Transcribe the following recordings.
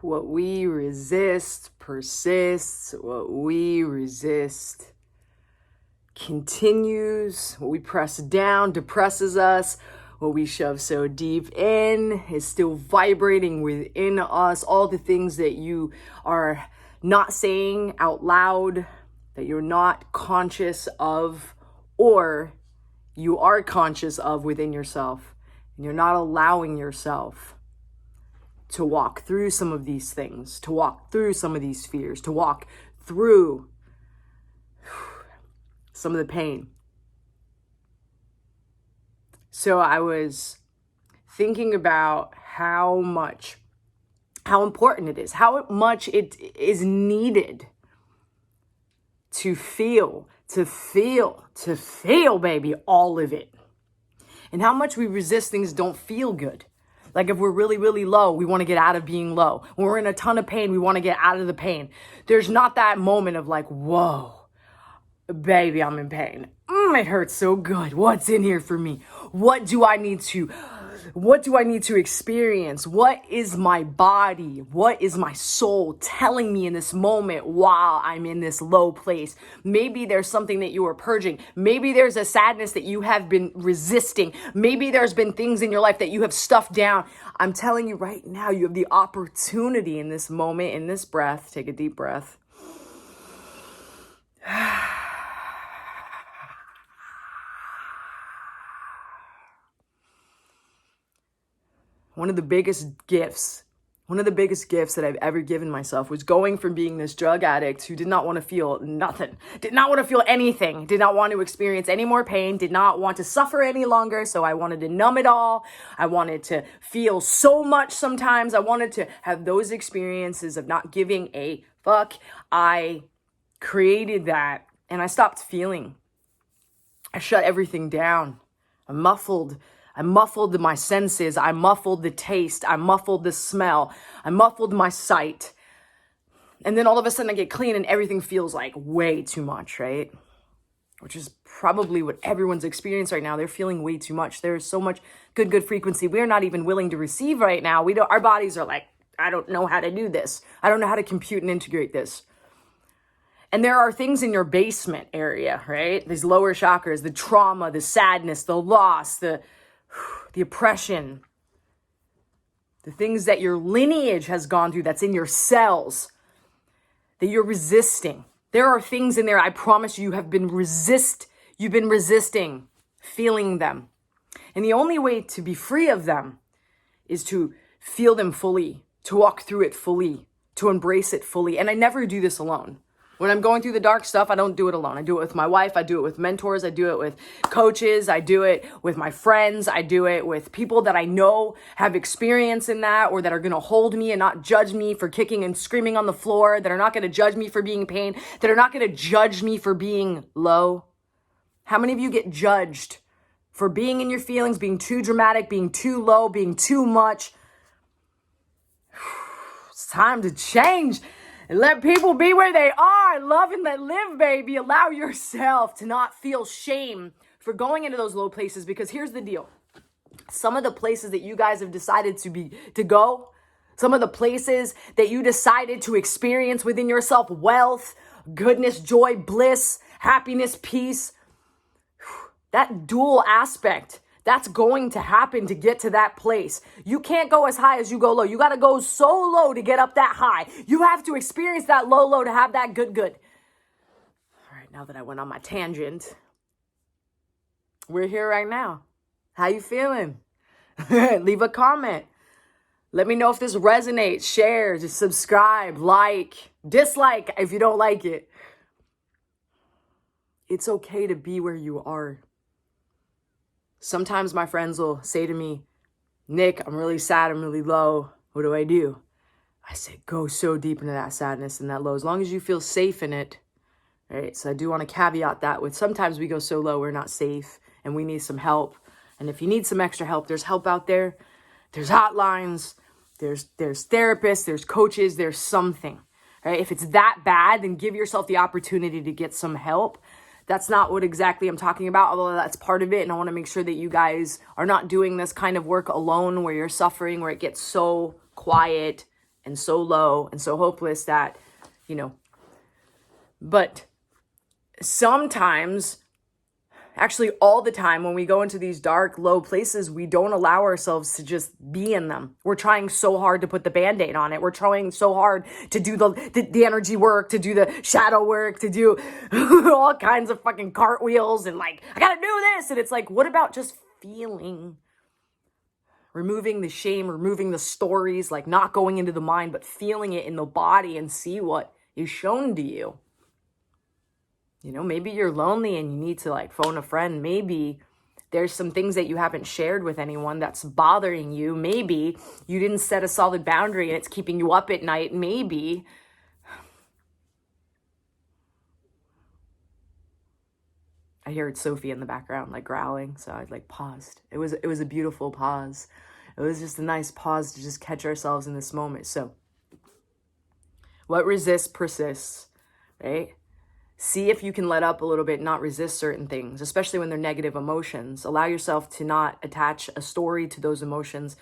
What we resist persists. What we resist continues. What we press down depresses us. What we shove so deep in is still vibrating within us. All the things that you are not saying out loud, that you're not conscious of, or you are conscious of within yourself, and you're not allowing yourself to walk through some of these things, to walk through some of these fears, to walk through some of the pain. So I was thinking about how important it is, how much it is needed to feel, baby, all of it. And how much we resist things that don't feel good. Like if we're really, really low, we want to get out of being low. When we're in a ton of pain, we want to get out of the pain. There's not that moment of like, whoa, baby, I'm in pain. It hurts so good. What's in here for me? What do I need to experience? What is my body? What is my soul telling me in this moment while I'm in this low place? Maybe there's something that you are purging. Maybe there's a sadness that you have been resisting. Maybe there's been things in your life that you have stuffed down. I'm telling you right now, you have the opportunity in this moment, in this breath. Take a deep breath. One of the biggest gifts that I've ever given myself was going from being this drug addict who did not want to feel nothing, did not want to feel anything, did not want to experience any more pain, did not want to suffer any longer. So I wanted to numb it all. I wanted to feel so much sometimes. I wanted to have those experiences of not giving a fuck. I created that and I stopped feeling. I shut everything down. I muffled my senses. I muffled the taste. I muffled the smell. I muffled my sight. And then all of a sudden I get clean and everything feels like way too much, right? Which is probably what everyone's experiencing right now. They're feeling way too much. There's so much good frequency we're not even willing to receive right now. Our bodies are like, I don't know how to do this. I don't know how to compute and integrate this. And there are things in your basement area, right? These lower chakras, the trauma, the sadness, the loss, the oppression, the things that your lineage has gone through that's in your cells that you're resisting. There are things in there, I promise you've been resisting feeling them. And the only way to be free of them is to feel them fully, to walk through it fully, to embrace it fully. And I never do this alone. When I'm going through the dark stuff, I don't do it alone. I do it with my wife. I do it with mentors. I do it with coaches. I do it with my friends. I do it with people that I know have experience in that, or that are going to hold me and not judge me for kicking and screaming on the floor, that are not going to judge me for being in pain, that are not going to judge me for being low. How many of you get judged for being in your feelings, being too dramatic, being too low, being too much? It's time to change. And let people be where they are. Love and let live, baby. Allow yourself to not feel shame for going into those low places. Because here's the deal. Some of the places that you guys have decided to go, some of the places that you decided to experience within yourself, wealth, goodness, joy, bliss, happiness, peace, that dual aspect, that's going to happen to get to that place. You can't go as high as you go low. You got to go so low to get up that high. You have to experience that low to have that good. All right, now that I went on my tangent, we're here right now. How you feeling? Leave a comment. Let me know if this resonates. Share, just subscribe, like, dislike if you don't like it. It's okay to be where you are. Sometimes my friends will say to me, Nick, I'm really sad, I'm really low. What do I do? I say, go so deep into that sadness and that low, as long as you feel safe in it. Right? So I do want to caveat that with sometimes we go so low, we're not safe and we need some help. And if you need some extra help, there's help out there. There's hotlines, there's therapists, there's coaches, there's something. Right? If it's that bad, then give yourself the opportunity to get some help. That's not what exactly I'm talking about, although that's part of it. And I want to make sure that you guys are not doing this kind of work alone where you're suffering, where it gets so quiet and so low and so hopeless that, you know, but sometimes, actually all the time, when we go into these dark, low places, we don't allow ourselves to just be in them. We're trying so hard to put the Band-Aid on it. We're trying so hard to do the energy work, to do the shadow work, to do all kinds of fucking cartwheels and like, I gotta do this. And it's like, what about just feeling? Removing the shame, removing the stories, like not going into the mind, but feeling it in the body and see what is shown to you. You know, maybe you're lonely and you need to like phone a friend. Maybe there's some things that you haven't shared with anyone that's bothering you. Maybe you didn't set a solid boundary and it's keeping you up at night. Maybe I heard Sophie in the background like growling, so I like paused. It was a beautiful pause. It was just a nice pause to just catch ourselves in this moment. So what resists persists, right? See if you can let up a little bit, not resist certain things, especially when they're negative emotions. Allow yourself to not attach a story to those emotions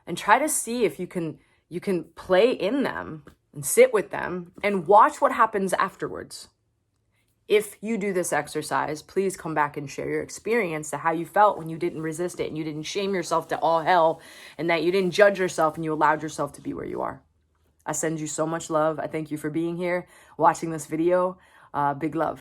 and try to see if you can play in them and sit with them and watch what happens afterwards. If you do this exercise, please come back and share your experience to how you felt when you didn't resist it and you didn't shame yourself to all hell and that you didn't judge yourself and you allowed yourself to be where you are. I send you so much love. I thank you for being here, watching this video. Big love.